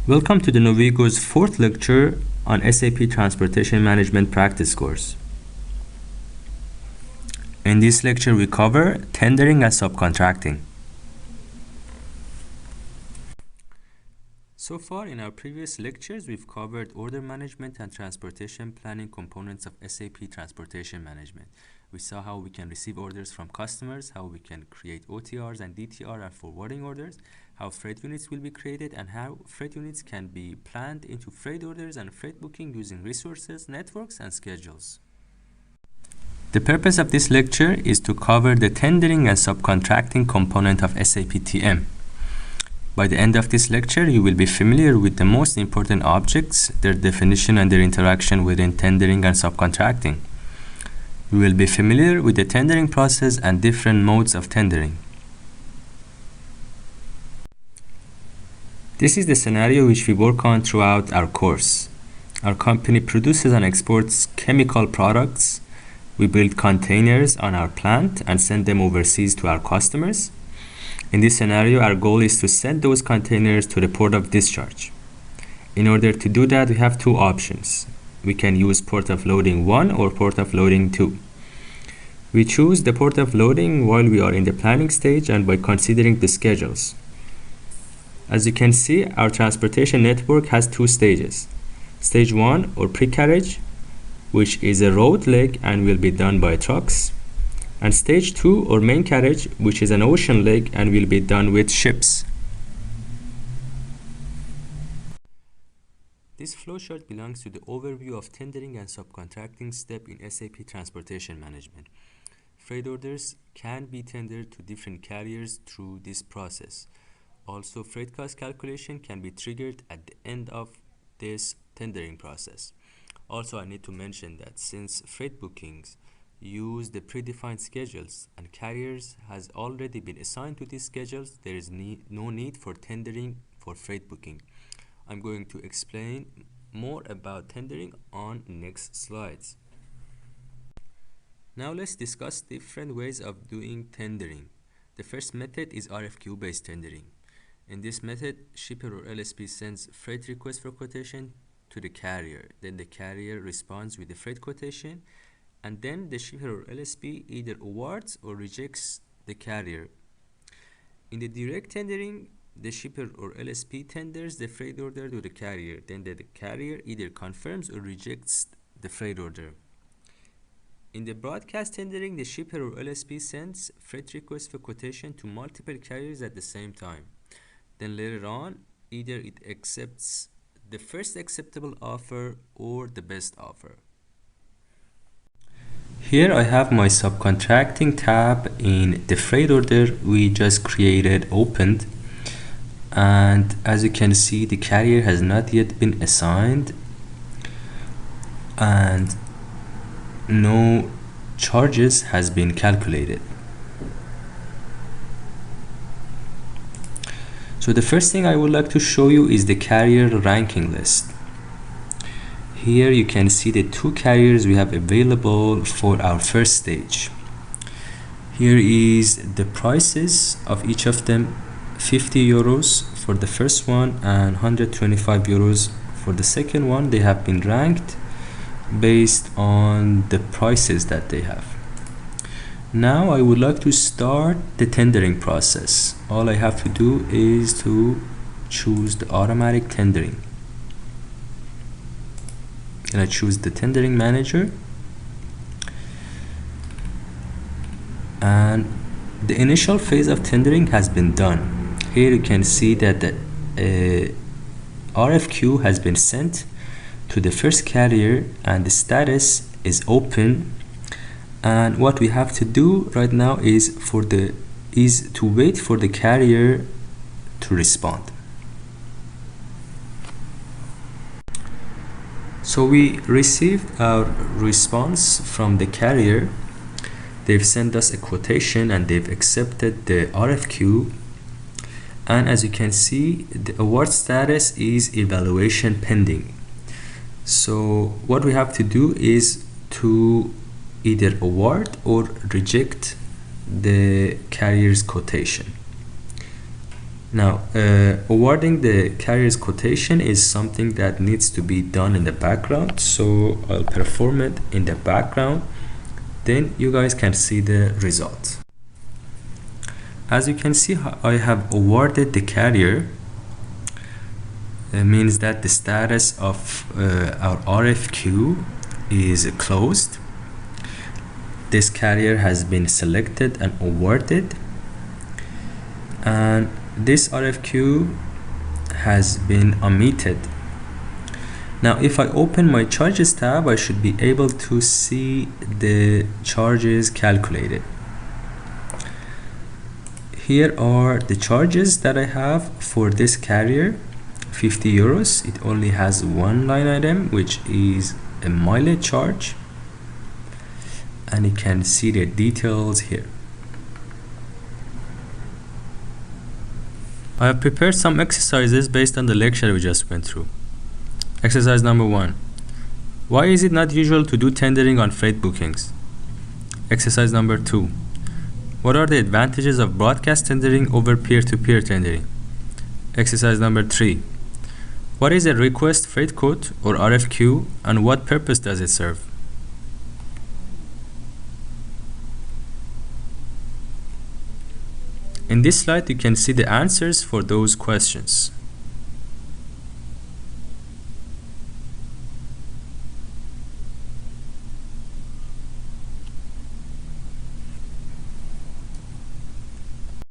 Welcome to the Novigos 4th lecture on SAP Transportation Management Practice course. In this lecture we cover tendering and subcontracting. So far in our previous lectures we've covered order management and transportation planning components of SAP Transportation Management. We saw how we can receive orders from customers, how we can create OTRs and DTR and forwarding orders, how freight units will be created, and how freight units can be planned into freight orders and freight booking using resources, networks, and schedules. The purpose of this lecture is to cover the tendering and subcontracting component of SAP TM. By the end of this lecture, you will be familiar with the most important objects, their definition and their interaction within tendering and subcontracting. You will be familiar with the tendering process and different modes of tendering. This is the scenario which we work on throughout our course. Our company produces and exports chemical products. We build containers on our plant and send them overseas to our customers. In this scenario, our goal is to send those containers to the port of discharge. In order to do that, we have two options. We can use port of loading 1 or port of loading 2. We choose the port of loading while we are in the planning stage and by considering the schedules. As you can see, our transportation network has two stages. Stage 1 or pre-carriage, which is a road leg and will be done by trucks. And stage 2 or main carriage, which is an ocean leg and will be done with ships. This flowchart belongs to the overview of tendering and subcontracting step in SAP Transportation Management. Freight orders can be tendered to different carriers through this process. Also, freight cost calculation can be triggered at the end of this tendering process. Also, I need to mention that since freight bookings use the predefined schedules and carriers has already been assigned to these schedules, there is no need for tendering for freight booking. I'm going to explain more about tendering on next slides. Now let's discuss different ways of doing tendering. The first method is RFQ based tendering. In this method, shipper or LSP sends freight request for quotation to the carrier. Then the carrier responds with the freight quotation, and then the shipper or LSP either awards or rejects the carrier. In the direct tendering, the shipper or LSP tenders the freight order to the carrier. Then the carrier either confirms or rejects the freight order. In the broadcast tendering, the shipper or LSP sends freight request for quotation to multiple carriers at the same time. Then later on, either it accepts the first acceptable offer or the best offer. Here I have my subcontracting tab in the freight order we just created opened, and as you can see, the carrier has not yet been assigned and no charges has been calculated. So the first thing I would like to show you is the carrier ranking list. Here you can see the two carriers we have available for our first stage. Here is the prices of each of them: 50 euros for the first one and 125 euros for the second one. They have been ranked based on the prices that they have. Now I would like to start the tendering process. All I have to do is to choose the automatic tendering. And I choose the tendering manager, and the initial phase of tendering has been done. Here you can see that the RFQ has been sent to the first carrier and the status is open, and what we have to do right now is to wait for the carrier to respond. So we received our response from the carrier. They've sent us a quotation and they've accepted the RFQ, and as you can see, the award status is evaluation pending. So what we have to do is to either award or reject the carrier's quotation. Now, awarding the carrier's quotation is something that needs to be done in the background, so I'll perform it in the background, then you guys can see the result. As you can see, I have awarded the carrier. It means that the status of our RFQ is closed. This carrier has been selected and awarded, and this RFQ has been omitted. Now if I open my charges tab, I should be able to see the charges calculated. Here are the charges that I have for this carrier. 50 euros. It only has one line item, which is a mileage charge, and you can see the details here. I have prepared some exercises based on the lecture we just went through. Exercise number 1. Why is it not usual to do tendering on freight bookings? Exercise number 2. What are the advantages of broadcast tendering over peer-to-peer tendering? Exercise number 3. What is a request freight quote or RFQ, and what purpose does it serve? In this slide, you can see the answers for those questions.